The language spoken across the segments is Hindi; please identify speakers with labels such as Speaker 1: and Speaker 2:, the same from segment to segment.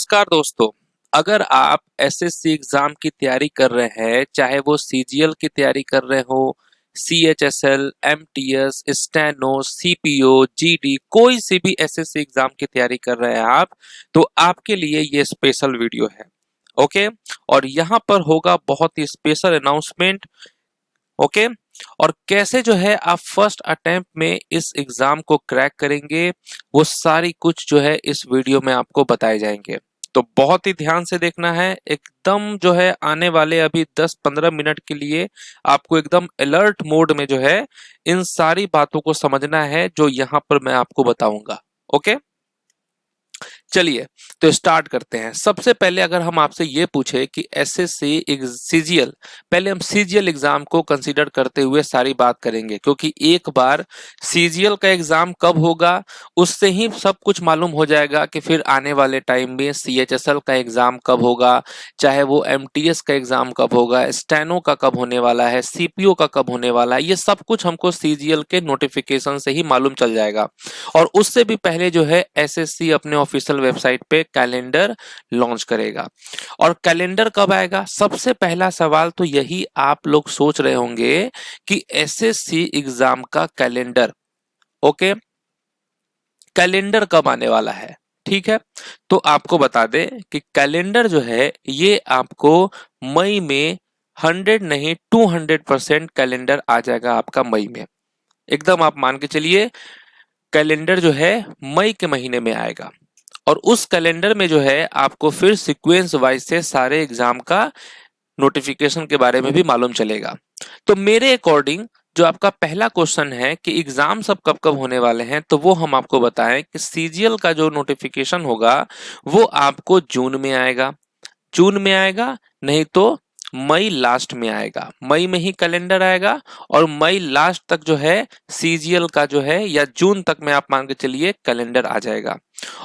Speaker 1: नमस्कार दोस्तों। अगर आप एसएससी एग्जाम की तैयारी कर रहे हैं, चाहे वो सीजीएल की तैयारी कर रहे हो, CHSL, MTS, steno, CPO, GD, कोई सी भी एसएससी एग्जाम की तैयारी कर रहे हैं आप, तो आपके लिए ये स्पेशल वीडियो है। ओके, और यहाँ पर होगा बहुत ही स्पेशल अनाउंसमेंट। ओके, और कैसे जो है आप फर्स्ट अटेम्प्ट में इस एग्जाम को क्रैक करेंगे, वो सारी कुछ जो है इस वीडियो में आपको बताए जाएंगे। तो बहुत ही ध्यान से देखना है, एकदम जो है आने वाले अभी 10-15 मिनट के लिए आपको एकदम अलर्ट मोड में जो है इन सारी बातों को समझना है जो यहाँ पर मैं आपको बताऊंगा। ओके, चलिए तो स्टार्ट करते हैं। सबसे पहले अगर हम आपसे ये पूछे कि एसएससी सीजीएल, पहले हम सीजीएल एग्जाम को कंसीडर करते हुए सारी बात करेंगे, क्योंकि एक बार सीजीएल का एग्जाम कब होगा उससे ही सब कुछ मालूम हो जाएगा कि फिर आने वाले टाइम में सीएचएसएल का एग्जाम कब होगा, चाहे वो एमटीएस का एग्जाम कब होगा, स्टेनो का कब होने वाला है, सीपीओ का कब होने वाला है। ये सब कुछ हमको सीजीएल के नोटिफिकेशन से ही मालूम चल जाएगा। और उससे भी पहले जो है एसएससी अपने ऑफिशियल वेबसाइट पे कैलेंडर लॉन्च करेगा। और कैलेंडर कब आएगा? सबसे पहला सवाल तो यही आप लोग सोच रहे होंगे कि एसएससी एग्जाम का कैलेंडर, ओके, कैलेंडर कब आने वाला है। ठीक है, तो आपको बता दें कि कैलेंडर जो है ये आपको मई में 100 नहीं 200% कैलेंडर आ जाएगा आपका मई में। एकदम आप मान के चलिए कैलेंडर जो है मई के महीने में आएगा। और उस कैलेंडर में जो है आपको फिर सीक्वेंस वाइज से सारे एग्जाम का नोटिफिकेशन के बारे में भी मालूम चलेगा। तो मेरे अकॉर्डिंग जो आपका पहला क्वेश्चन है कि एग्जाम सब कब कब होने वाले हैं, तो वो हम आपको बताएं कि सीजीएल का जो नोटिफिकेशन होगा वो आपको जून में आएगा। जून में आएगा, नहीं तो मई लास्ट में आएगा। मई में ही कैलेंडर आएगा और मई लास्ट तक जो है सीजीएल का जो है, या जून तक में आप मान के चलिए कैलेंडर आ जाएगा।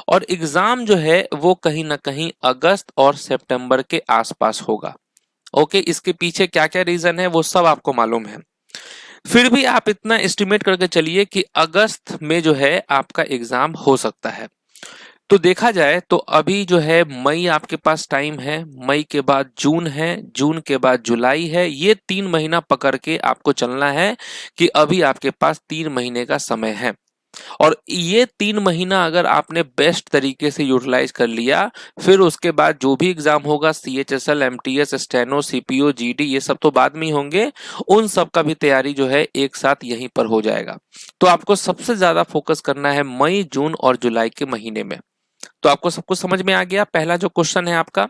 Speaker 1: और एग्जाम जो है वो कहीं ना कहीं अगस्त और सितंबर के आसपास होगा। ओके, इसके पीछे क्या क्या रीजन है वो सब आपको मालूम है। फिर भी आप इतना एस्टिमेट करके चलिए कि अगस्त में जो है आपका एग्जाम हो सकता है। तो देखा जाए तो अभी जो है मई आपके पास टाइम है, मई के बाद जून है, जून के बाद जुलाई है। ये 3 महीना पकड़ के आपको चलना है कि अभी आपके पास 3 महीने का समय है। और ये 3 महीना अगर आपने बेस्ट तरीके से यूटिलाइज कर लिया, फिर उसके बाद जो भी एग्जाम होगा CHSL, MTS, steno, CPO, GD, ये सब तो बाद में ही होंगे, उन सब का भी तैयारी जो है एक साथ यहीं पर हो जाएगा। तो आपको सबसे ज्यादा फोकस करना है मई, जून और जुलाई के महीने में। तो आपको सब कुछ समझ में आ गया। पहला जो क्वेश्चन है आपका,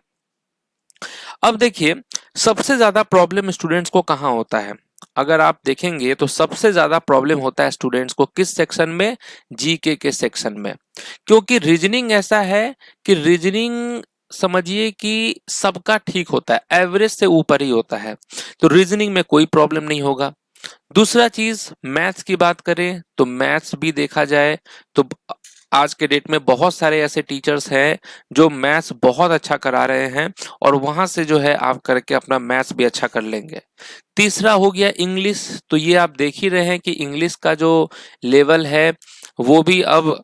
Speaker 1: अब देखिए सबसे ज्यादा प्रॉब्लम स्टूडेंट्स को कहाँ होता है। अगर आप देखेंगे तो सबसे ज्यादा प्रॉब्लम होता है स्टूडेंट्स को किस सेक्शन में? जीके के सेक्शन में। क्योंकि रीजनिंग ऐसा है कि रीजनिंग समझिए कि सबका ठीक होता है, एवरेज से ऊपर ही होता है, तो रीजनिंग में कोई प्रॉब्लम नहीं होगा। दूसरा चीज मैथ्स की बात करें तो मैथ्स भी देखा जाए तो आज के डेट में बहुत सारे ऐसे टीचर्स हैं जो मैथ्स बहुत अच्छा करा रहे हैं, और वहां से जो है आप करके अपना मैथ्स भी अच्छा कर लेंगे। तीसरा हो गया इंग्लिश। तो ये आप देख ही रहे हैं कि इंग्लिश का जो लेवल है वो भी अब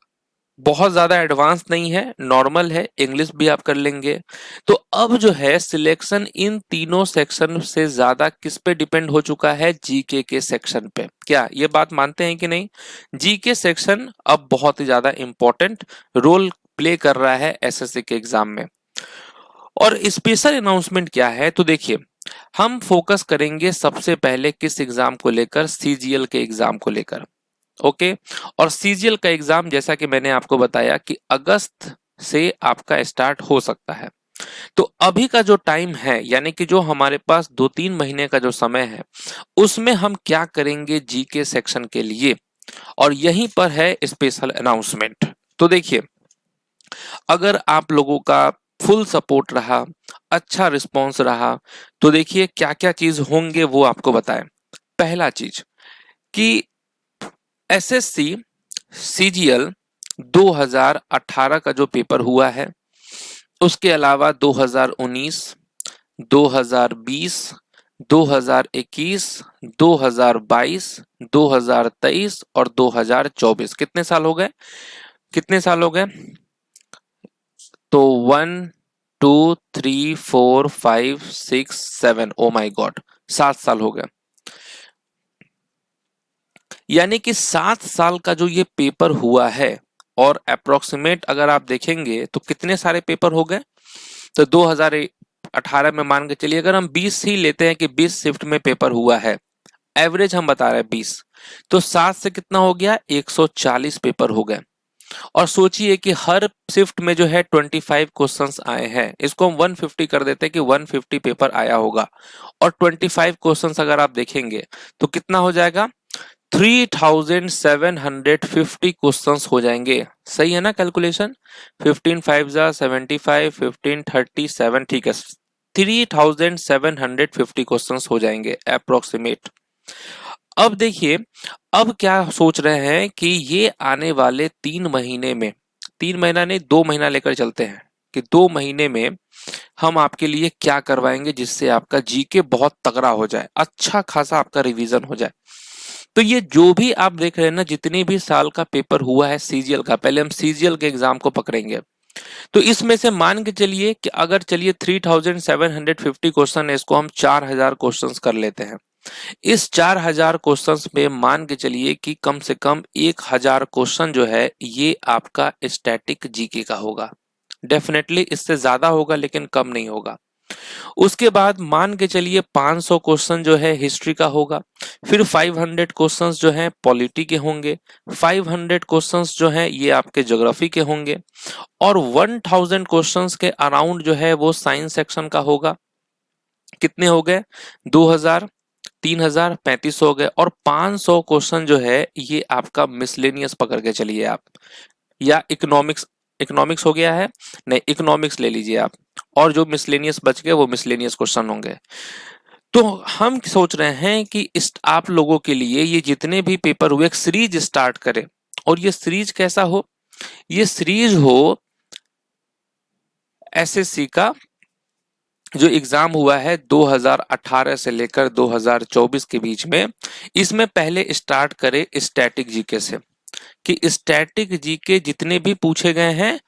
Speaker 1: बहुत ज्यादा एडवांस नहीं है, नॉर्मल है, इंग्लिश भी आप कर लेंगे। तो अब जो है सिलेक्शन इन तीनों सेक्शन से ज्यादा किस पे डिपेंड हो चुका है? जीके के सेक्शन पे। क्या ये बात मानते हैं कि नहीं? जीके सेक्शन अब बहुत ही ज्यादा इंपॉर्टेंट रोल प्ले कर रहा है एसएससी के एग्जाम में। और स्पेशल अनाउंसमेंट क्या है? तो देखिए हम फोकस करेंगे सबसे पहले किस एग्जाम को लेकर? सीजीएल के एग्जाम को लेकर। ओके, और सीजीएल का एग्जाम जैसा कि मैंने आपको बताया कि अगस्त से आपका स्टार्ट हो सकता है। तो अभी का जो टाइम है, यानी कि जो हमारे पास 2-3 महीने का जो समय है, उसमें हम क्या करेंगे जीके सेक्शन के लिए, और यहीं पर है स्पेशल अनाउंसमेंट। तो देखिए अगर आप लोगों का फुल सपोर्ट रहा, अच्छा रिस्पॉन्स रहा, तो देखिए क्या क्या चीज होंगे वो आपको बताएं। पहला चीज कि एसएससी सीजीएल 2018 का जो पेपर हुआ है, उसके अलावा 2019, 2020, 2021, 2022, 2023 और 2024, कितने साल हो गए? कितने साल हो गए? तो 1 2, 3, 4, 5, 6, 7, ओ माय गॉड, 7 साल हो गए। यानी कि 7 साल का जो ये पेपर हुआ है, और अप्रोक्सीमेट अगर आप देखेंगे तो कितने सारे पेपर हो गए, तो 2018 में मान के चलिए अगर हम 20 ही लेते हैं कि 20 शिफ्ट में पेपर हुआ है, एवरेज हम बता रहे हैं 20, तो 7 से कितना हो गया, 140 पेपर हो गए। और सोचिए कि हर शिफ्ट में जो है 25 क्वेश्चंस आए हैं, इसको हम 150 कर देते हैं कि 150 पेपर आया होगा, और 25 क्वेश्चंस अगर आप देखेंगे तो कितना हो जाएगा, 3750 क्वेश्चंस हो जाएंगे। सही है ना कैलकुलेशन, 15 5 जा 75, 15 37, ठीक है, 3750 क्वेश्चंस हो जाएंगे अप्रोक्सीमेट। अब देखिए, अब क्या सोच रहे हैं कि ये आने वाले 3 महीने में, 3 महीना नहीं 2 महीना लेकर चलते हैं कि 2 महीने में हम आपके लिए क्या करवाएंगे जिससे आपका जीके बहुत तगड़ा हो जाए, अच्छा खासा आपका रिवीजन हो जाए। तो ये जो भी आप देख रहे हैं ना, जितनी भी साल का पेपर हुआ है सीजीएल का, पहले हम सीजीएल के एग्जाम को पकड़ेंगे, तो इसमें से मान के चलिए कि अगर चलिए 3750 क्वेश्चन है, इसको हम 4000 क्वेश्चंस कर लेते हैं। इस 4000 क्वेश्चंस में मान के चलिए कि कम से कम 1000 क्वेश्चन जो है ये आपका स्टैटिक जीके का होगा। डेफिनेटली इससे ज्यादा होगा लेकिन कम नहीं होगा। उसके बाद मान के चलिए 500 क्वेश्चन जो है हिस्ट्री का होगा, फिर 500 क्वेश्चंस जो है पॉलिटी के होंगे, 500 क्वेश्चंस जो है ये आपके ज्योग्राफी के होंगे, और 1000 क्वेश्चंस के अराउंड जो है वो साइंस सेक्शन का होगा। कितने हो गए, 2000, 3000, 3500 हो गए, और 500 क्वेश्चन जो है ये आपका मिसलेनियस पकड़ के चलिए आप, या इकोनॉमिक्स, इकोनॉमिक्स हो गया है, नहीं इकोनॉमिक्स ले लीजिए आप, और जो मिसलेनियस बच गए वो मिसलेनियस क्वेश्चन होंगे। तो हम सोच रहे हैं कि इस आप लोगों के लिए ये जितने भी पेपर हुए एक सीरीज स्टार्ट करें, और ये सीरीज कैसा हो, ये सीरीज हो एसएससी का जो एग्जाम हुआ है 2018 से लेकर 2024 के बीच में, इसमें पहले स्टार्ट करें स्टैटिक जीके से, कि स्टैटिक जीके जितने भी पूछे गए हैं,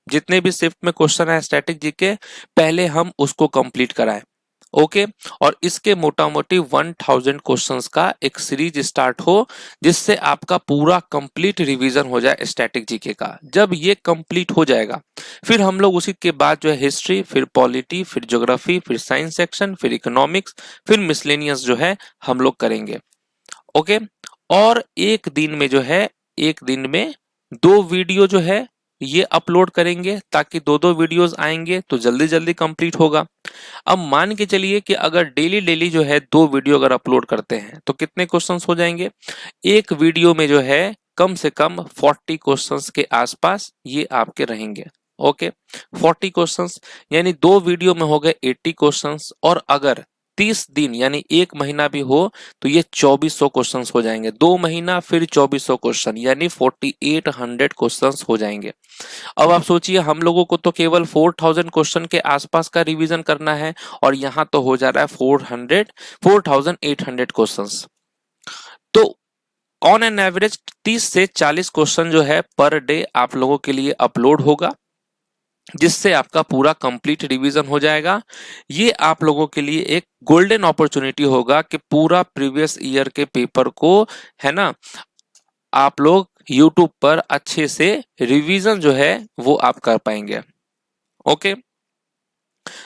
Speaker 1: जितने भी शिफ्ट में क्वेश्चन है स्टैटिक जीके, पहले हम उसको कंप्लीट कराएं। ओके, और इसके मोटा मोटी 1000 क्वेश्चंस का एक सीरीज स्टार्ट हो, जिससे आपका पूरा कंप्लीट रिवीजन हो जाए स्टैटिक जीके का। जब ये कंप्लीट हो जाएगा, फिर हम लोग उसी के बाद जो है हिस्ट्री, फिर पॉलिटी, फिर ज्योग्राफी, फिर साइंस सेक्शन, फिर इकोनॉमिक्स, फिर मिसलेनियस जो है हम लोग करेंगे। ओके, और एक दिन में जो है, एक दिन में 2 वीडियो जो है ये अपलोड करेंगे, ताकि 2-2 वीडियोस आएंगे तो जल्दी जल्दी कंप्लीट होगा। अब मान के चलिए कि अगर डेली डेली जो है 2 वीडियो अगर अपलोड करते हैं तो कितने क्वेश्चंस हो जाएंगे, एक वीडियो में जो है कम से कम 40 क्वेश्चंस के आसपास ये आपके रहेंगे। ओके, 40 क्वेश्चंस यानी 2 वीडियो में हो गए 80 क्वेश्चंस, और अगर 30 दिन यानी 1 महीना भी हो तो ये 2400 क्वेश्चंस हो जाएंगे। 2 महीना फिर 2400 क्वेश्चन यानी 4800 क्वेश्चंस हो जाएंगे। अब आप सोचिए, हम लोगों को तो केवल 4000 क्वेश्चन के आसपास का रिवीजन करना है, और यहां तो हो जा रहा है 4800 क्वेश्चंस। तो ऑन एन एवरेज 30 से 40 क्वेश्चन जो है पर डे आप लोगों के लिए अपलोड होगा, जिससे आपका पूरा कंप्लीट रिवीजन हो जाएगा। ये आप लोगों के लिए एक गोल्डन अपॉर्चुनिटी होगा कि पूरा प्रीवियस ईयर के पेपर को, है ना, आप लोग यूट्यूब पर अच्छे से रिवीजन जो है वो आप कर पाएंगे। ओके,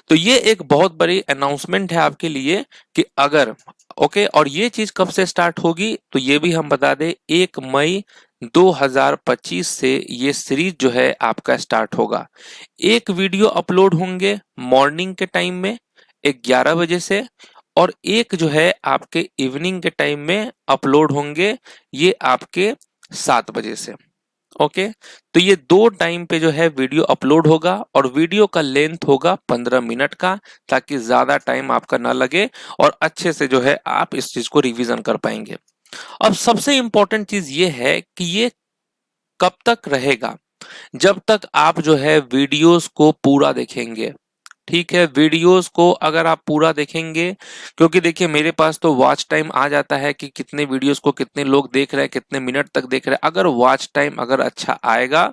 Speaker 1: तो ये एक बहुत बड़ी अनाउंसमेंट है आपके लिए कि अगर, ओके, और ये चीज कब से स्टार्ट होगी तो ये भी हम बता दें, 1 मई 2025 से ये सीरीज जो है आपका स्टार्ट होगा। एक वीडियो अपलोड होंगे मॉर्निंग के टाइम में 11 बजे से, और एक जो है आपके इवनिंग के टाइम में अपलोड होंगे ये आपके 7 बजे से। ओके, तो ये 2 टाइम पे जो है वीडियो अपलोड होगा, और वीडियो का लेंथ होगा 15 मिनट का, ताकि ज्यादा टाइम आपका ना लगे और अच्छे से जो है आप इस चीज को रिवीजन कर पाएंगे। अब सबसे इंपॉर्टेंट चीज ये है कि ये कब तक रहेगा, जब तक आप जो है वीडियोस को पूरा देखेंगे। ठीक है, वीडियोस को अगर आप पूरा देखेंगे, क्योंकि देखिए मेरे पास तो वॉच टाइम आ जाता है कि कितने वीडियोस को कितने लोग देख रहे हैं, कितने मिनट तक देख रहे हैं। अगर वॉच टाइम अगर अच्छा आएगा,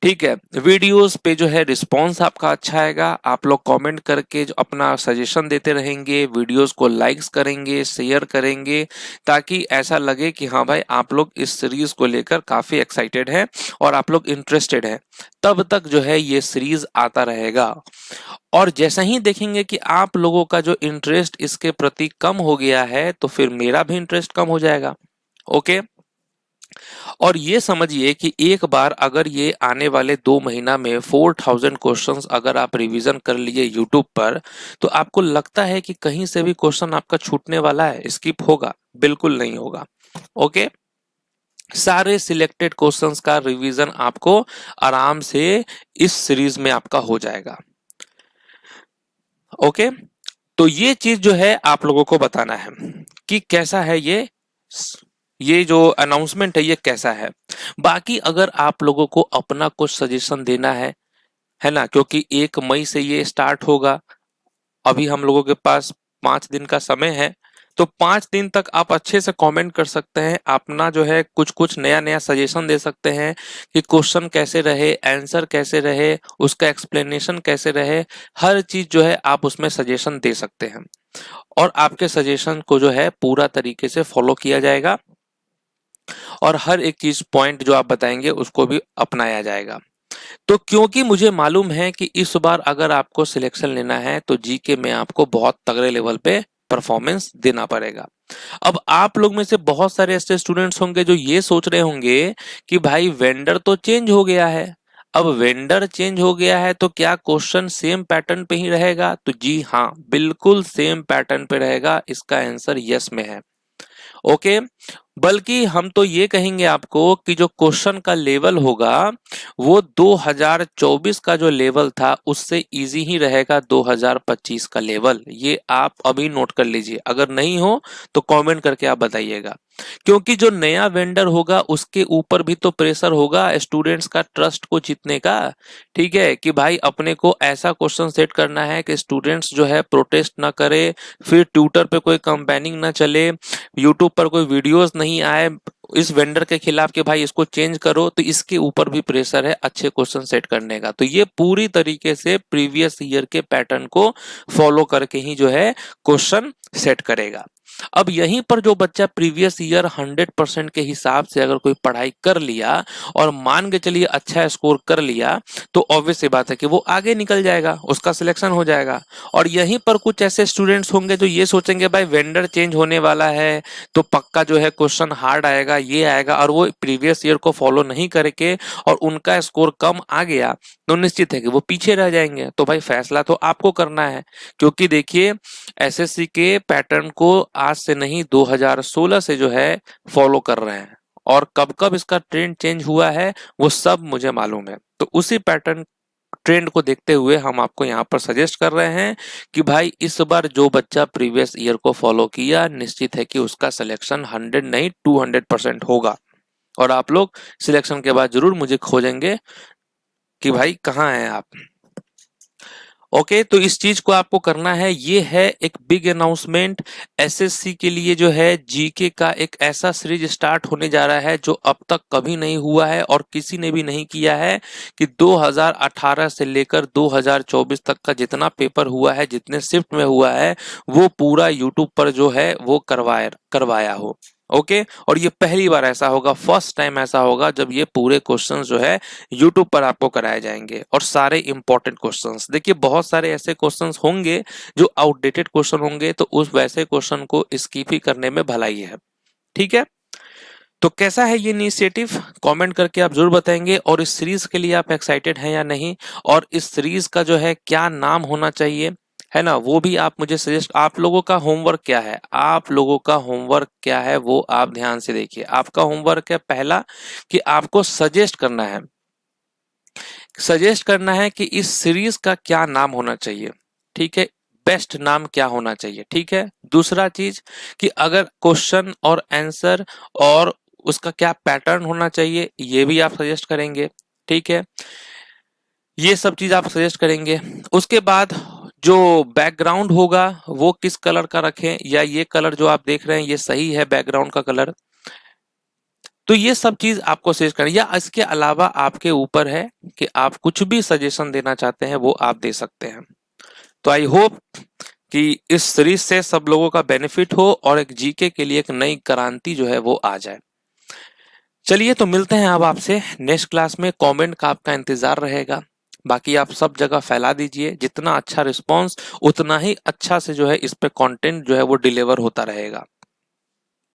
Speaker 1: ठीक है, वीडियोस पे जो है रिस्पॉन्स आपका अच्छा आएगा, आप लोग कमेंट करके जो अपना सजेशन देते रहेंगे, वीडियोस को लाइक्स करेंगे, शेयर करेंगे, ताकि ऐसा लगे कि हाँ भाई आप लोग इस सीरीज को लेकर काफी एक्साइटेड हैं और आप लोग इंटरेस्टेड हैं, तब तक जो है ये सीरीज आता रहेगा। और जैसा ही देखेंगे कि आप लोगों का जो इंटरेस्ट इसके प्रति कम हो गया है, तो फिर मेरा भी इंटरेस्ट कम हो जाएगा। ओके, और ये समझिए कि एक बार अगर ये आने वाले 2 महीना में 4000 क्वेश्चंस अगर आप रिवीजन कर लिए यूट्यूब पर, तो आपको लगता है कि कहीं से भी क्वेश्चन आपका छूटने वाला है, स्किप होगा? बिल्कुल नहीं होगा। ओके, सारे सिलेक्टेड क्वेश्चंस का रिवीजन आपको आराम से इस सीरीज में आपका हो जाएगा। ओके, तो ये चीज जो है आप लोगों को बताना है कि कैसा है ये जो अनाउंसमेंट है ये कैसा है। बाकी अगर आप लोगों को अपना कुछ सजेशन देना है ना, क्योंकि 1 मई से ये स्टार्ट होगा, अभी हम लोगों के पास 5 दिन का समय है, तो 5 दिन तक आप अच्छे से कमेंट कर सकते हैं, अपना जो है कुछ कुछ नया नया सजेशन दे सकते हैं कि क्वेश्चन कैसे रहे, आंसर कैसे रहे, उसका एक्सप्लेनेशन कैसे रहे, हर चीज जो है आप उसमें सजेशन दे सकते हैं। और आपके सजेशन को जो है पूरा तरीके से फॉलो किया जाएगा और हर एक चीज पॉइंट जो आप बताएंगे उसको भी अपनाया जाएगा। तो क्योंकि मुझे मालूम है कि इस बार अगर आपको सिलेक्शन लेना है तो जीके में आपको बहुत तगड़े लेवल पे परफॉर्मेंस देना पड़ेगा। अब आप लोग में से बहुत सारे ऐसे स्टूडेंट्स होंगे जो ये सोच रहे होंगे कि भाई वेंडर तो चेंज हो गया है, अब वेंडर चेंज हो गया है तो क्या क्वेश्चन सेम पैटर्न पे ही रहेगा? तो जी हाँ, बिल्कुल सेम पैटर्न पे रहेगा, इसका आंसर यस में है। ओके, बल्कि हम तो ये कहेंगे आपको कि जो क्वेश्चन का लेवल होगा वो 2024 का जो लेवल था उससे इजी ही रहेगा 2025 का लेवल। ये आप अभी नोट कर लीजिए, अगर नहीं हो तो कमेंट करके आप बताइएगा। क्योंकि जो नया वेंडर होगा उसके ऊपर भी तो प्रेशर होगा स्टूडेंट्स का ट्रस्ट को जीतने का। ठीक है, कि भाई अपने को ऐसा क्वेश्चन सेट करना है कि स्टूडेंट्स जो है प्रोटेस्ट ना करे, फिर ट्विटर पे कोई कंपेनिंग ना चले, यूट्यूब पर कोई वीडियोस नहीं आए इस वेंडर के खिलाफ कि भाई इसको चेंज करो, तो इसके ऊपर भी प्रेशर है अच्छे क्वेश्चन सेट करने का। तो ये पूरी तरीके से प्रीवियस ईयर के पैटर्न को फॉलो करके ही जो है क्वेश्चन सेट करेगा। अब यहीं पर जो बच्चा प्रीवियस ईयर 100% के हिसाब से अगर कोई पढ़ाई कर लिया और मान के चलिए अच्छा स्कोर कर लिया, तो ऑब्वियस सी बात है कि वो आगे निकल जाएगा, उसका सिलेक्शन हो जाएगा। और यहीं पर कुछ ऐसे स्टूडेंट्स होंगे जो ये सोचेंगे भाई वेंडर चेंज होने वाला है तो पक्का जो है क्वेश्चन हार्ड आएगा, ये आएगा, और वो प्रीवियस ईयर को फॉलो नहीं करके और उनका स्कोर कम आ गया, तो निश्चित है कि वो पीछे रह जाएंगे। तो भाई फैसला तो आपको करना है, क्योंकि देखिए एसएससी के पैटर्न को आज से नहीं 2016 से जो है फॉलो कर रहे हैं, और कब कब इसका ट्रेंड चेंज हुआ है वो सब मुझे मालूम है। तो उसी पैटर्न ट्रेंड को देखते हुए हम आपको यहाँ पर सजेस्ट कर रहे हैं कि भाई इस बार जो बच्चा प्रीवियस ईयर को फॉलो किया, निश्चित है कि उसका सिलेक्शन 100 नहीं 200% होगा। और आप लोग सिलेक्शन के बाद जरूर मुझे खोजेंगे कि भाई कहाँ हैं आप। ओके, तो इस चीज को आपको करना है। ये है एक बिग अनाउंसमेंट एसएससी के लिए, जो है जीके का एक ऐसा सीरीज स्टार्ट होने जा रहा है जो अब तक कभी नहीं हुआ है और किसी ने भी नहीं किया है, कि 2018 से लेकर 2024 तक का जितना पेपर हुआ है, जितने शिफ्ट में हुआ है, वो पूरा यूट्यूब पर जो है वो करवाया हो। ओके, और ये पहली बार ऐसा होगा, फर्स्ट टाइम ऐसा होगा जब ये पूरे क्वेश्चंस जो है यूट्यूब पर आपको कराए जाएंगे, और सारे इंपॉर्टेंट क्वेश्चंस। देखिए बहुत सारे ऐसे क्वेश्चंस होंगे जो आउटडेटेड क्वेश्चन होंगे, तो उस वैसे क्वेश्चन को स्किप ही करने में भलाई है। ठीक है, तो कैसा है ये इनिशिएटिव, कमेंट करके आप जरूर बताएंगे। और इस सीरीज के लिए आप एक्साइटेड हैं या नहीं, और इस सीरीज का जो है क्या नाम होना चाहिए, है ना, वो भी आप मुझे सजेस्ट। आप लोगों का होमवर्क क्या है, आप लोगों का होमवर्क क्या है वो आप ध्यान से देखिए। आपका होमवर्क है पहला, कि आपको सजेस्ट करना है कि इस सीरीज का क्या नाम होना चाहिए। ठीक है, बेस्ट नाम क्या होना चाहिए। ठीक है, दूसरा चीज कि अगर क्वेश्चन और आंसर और उसका क्या पैटर्न होना चाहिए, ये भी आप सजेस्ट करेंगे। ठीक है, ये सब चीज आप सजेस्ट करेंगे। उसके बाद जो बैकग्राउंड होगा वो किस कलर का रखें, या ये कलर जो आप देख रहे हैं ये सही है बैकग्राउंड का कलर। तो ये सब चीज आपको सजेस्ट करनी, या इसके अलावा आपके ऊपर है कि आप कुछ भी सजेशन देना चाहते हैं वो आप दे सकते हैं। तो आई होप कि इस सीरीज से सब लोगों का बेनिफिट हो और एक जीके के लिए एक नई क्रांति जो है वो आ जाए। चलिए तो मिलते हैं अब आपसे नेक्स्ट क्लास में। कमेंट का आपका इंतजार रहेगा। बाकी आप सब जगह फैला दीजिए, जितना अच्छा रिस्पांस उतना ही अच्छा से जो है इस पे कंटेंट जो है वो डिलीवर होता रहेगा।